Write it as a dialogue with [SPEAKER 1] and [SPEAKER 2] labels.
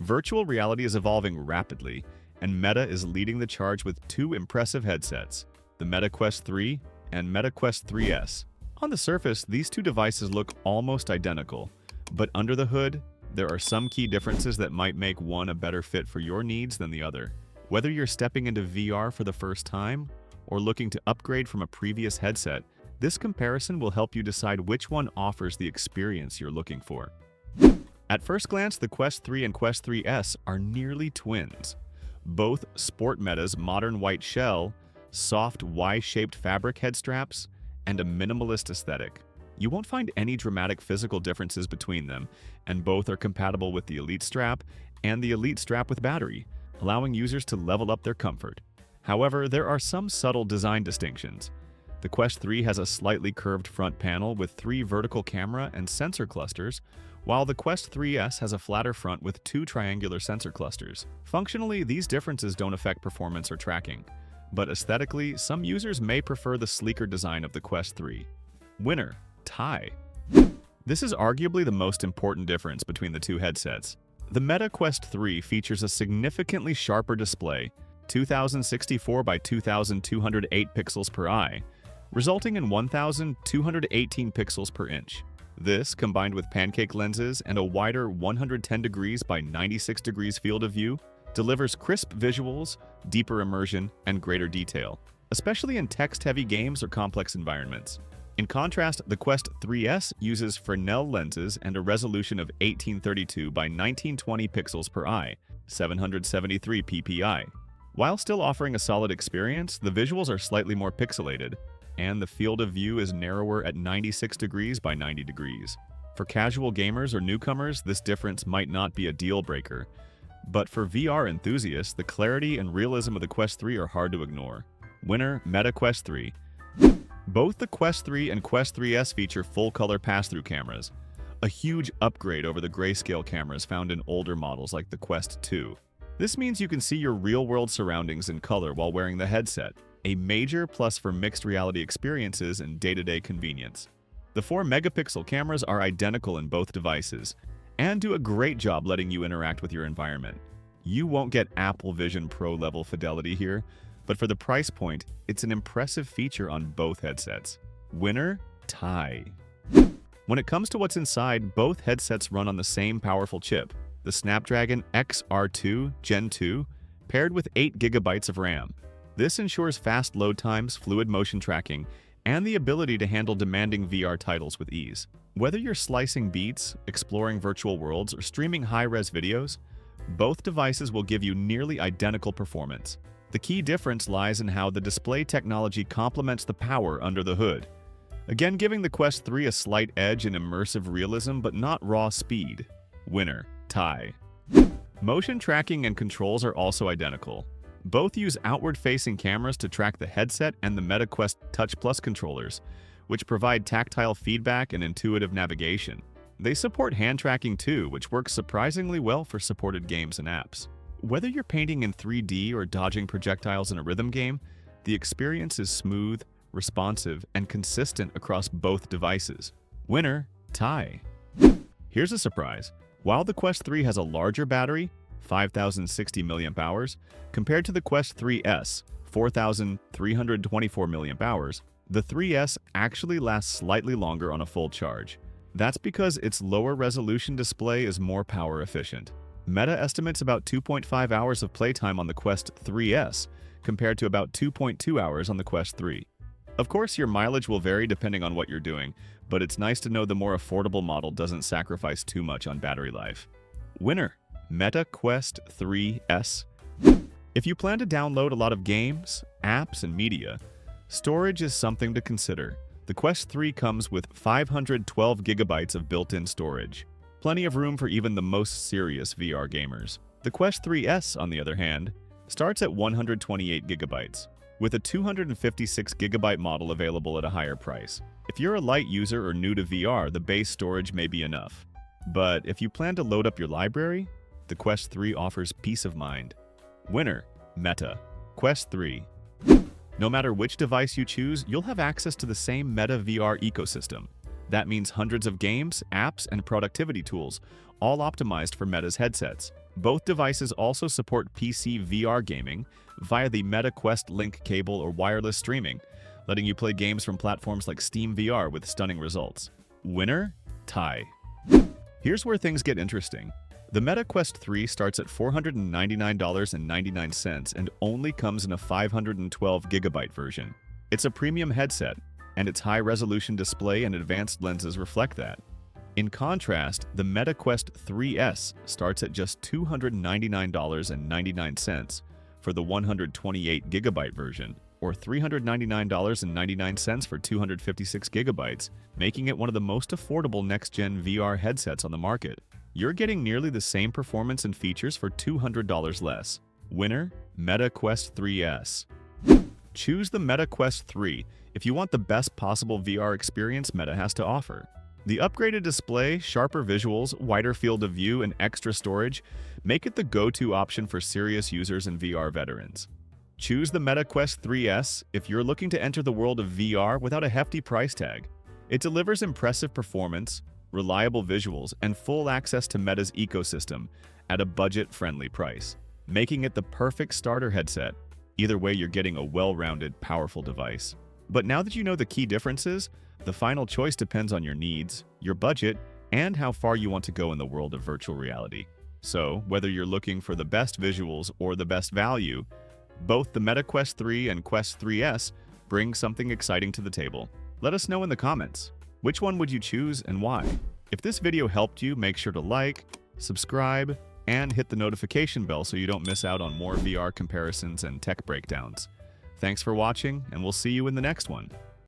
[SPEAKER 1] Virtual reality is evolving rapidly, and Meta is leading the charge with two impressive headsets, the Meta Quest 3 and Meta Quest 3S. On the surface, these two devices look almost identical, but under the hood, there are some key differences that might make one a better fit for your needs than the other. Whether you're stepping into VR for the first time or looking to upgrade from a previous headset, this comparison will help you decide which one offers the experience you're looking for. At first glance, the Quest 3 and Quest 3S are nearly twins. Both sport Meta's modern white shell, soft Y-shaped fabric head straps, and a minimalist aesthetic. You won't find any dramatic physical differences between them, and both are compatible with the Elite strap and the Elite strap with battery, allowing users to level up their comfort. However, there are some subtle design distinctions. The Quest 3 has a slightly curved front panel with 3 vertical camera and sensor clusters, while the Quest 3S has a flatter front with 2 triangular sensor clusters. Functionally, these differences don't affect performance or tracking, but aesthetically, some users may prefer the sleeker design of the Quest 3. Winner: tie. This is arguably the most important difference between the two headsets. The Meta Quest 3 features a significantly sharper display, 2064 by 2208 pixels per eye, resulting in 1218 pixels per inch. This, combined with pancake lenses and a wider 110 degrees by 96 degrees field of view, delivers crisp visuals, deeper immersion, and greater detail, especially in text-heavy games or complex environments. In contrast, the Quest 3S uses Fresnel lenses and a resolution of 1832 by 1920 pixels per eye, 773 ppi. While still offering a solid experience, the visuals are slightly more pixelated, and the field of view is narrower at 96 degrees by 90 degrees. For casual gamers or newcomers, this difference might not be a deal breaker, but for VR enthusiasts, the clarity and realism of the Quest 3 are hard to ignore. Winner: Meta Quest 3. Both the Quest 3 and Quest 3S feature full-color pass-through cameras, a huge upgrade over the grayscale cameras found in older models like the Quest 2. This means you can see your real-world surroundings in color while wearing the headset, a major plus for mixed reality experiences and day-to-day convenience. The 4-megapixel cameras are identical in both devices and do a great job letting you interact with your environment. You won't get Apple Vision Pro level fidelity here, but for the price point, it's an impressive feature on both headsets. Winner: tie. When it comes to what's inside, both headsets run on the same powerful chip, the Snapdragon XR2 Gen 2, paired with 8 GB of RAM. This ensures fast load times, fluid motion tracking, and the ability to handle demanding VR titles with ease. Whether you're slicing beats, exploring virtual worlds, or streaming high-res videos, both devices will give you nearly identical performance. The key difference lies in how the display technology complements the power under the hood, again giving the Quest 3 a slight edge in immersive realism but not raw speed. Winner: tie. Motion tracking and controls are also identical. Both use outward-facing cameras to track the headset and the Meta Quest Touch Plus controllers, which provide tactile feedback and intuitive navigation. They support hand tracking too, which works surprisingly well for supported games and apps. Whether you're painting in 3D or dodging projectiles in a rhythm game, the experience is smooth, responsive, and consistent across both devices. Winner: tie. Here's a surprise. While the Quest 3 has a larger battery, 5,060 mAh, compared to the Quest 3S, 4,324 mAh, the 3S actually lasts slightly longer on a full charge. That's because its lower resolution display is more power efficient. Meta estimates about 2.5 hours of playtime on the Quest 3S, compared to about 2.2 hours on the Quest 3. Of course, your mileage will vary depending on what you're doing, but it's nice to know the more affordable model doesn't sacrifice too much on battery life. Winner: Meta Quest 3S. If you plan to download a lot of games, apps, and media, storage is something to consider. The Quest 3 comes with 512 GB of built-in storage, plenty of room for even the most serious VR gamers. The Quest 3S, on the other hand, starts at 128 GB, with a 256 GB model available at a higher price. If you're a light user or new to VR, the base storage may be enough. But if you plan to load up your library, the Quest 3 offers peace of mind. Winner: Meta Quest 3. No matter which device you choose, you'll have access to the same Meta VR ecosystem. That means hundreds of games, apps, and productivity tools, all optimized for Meta's headsets. Both devices also support PC VR gaming via the Meta Quest Link cable or wireless streaming, letting you play games from platforms like Steam VR with stunning results. Winner? Tie. Here's where things get interesting. The Meta Quest 3 starts at $499.99 and only comes in a 512GB version. It's a premium headset, and its high-resolution display and advanced lenses reflect that. In contrast, the Meta Quest 3S starts at just $299.99 for the 128GB version, or $399.99 for 256GB, making it one of the most affordable next-gen VR headsets on the market. You're getting nearly the same performance and features for $200 less. Winner, Meta Quest 3S. Choose the Meta Quest 3 if you want the best possible VR experience Meta has to offer. The upgraded display, sharper visuals, wider field of view, and extra storage make it the go-to option for serious users and VR veterans. Choose the Meta Quest 3S if you're looking to enter the world of VR without a hefty price tag. It delivers impressive performance, reliable visuals, and full access to Meta's ecosystem at a budget-friendly price, making it the perfect starter headset. Either way, you're getting a well-rounded, powerful device. But now that you know the key differences, the final choice depends on your needs, your budget, and how far you want to go in the world of virtual reality. So, whether you're looking for the best visuals or the best value, both the Meta Quest 3 and Quest 3S bring something exciting to the table. Let us know in the comments. Which one would you choose and why? If this video helped you, make sure to like, subscribe, and hit the notification bell so you don't miss out on more VR comparisons and tech breakdowns. Thanks for watching, and we'll see you in the next one.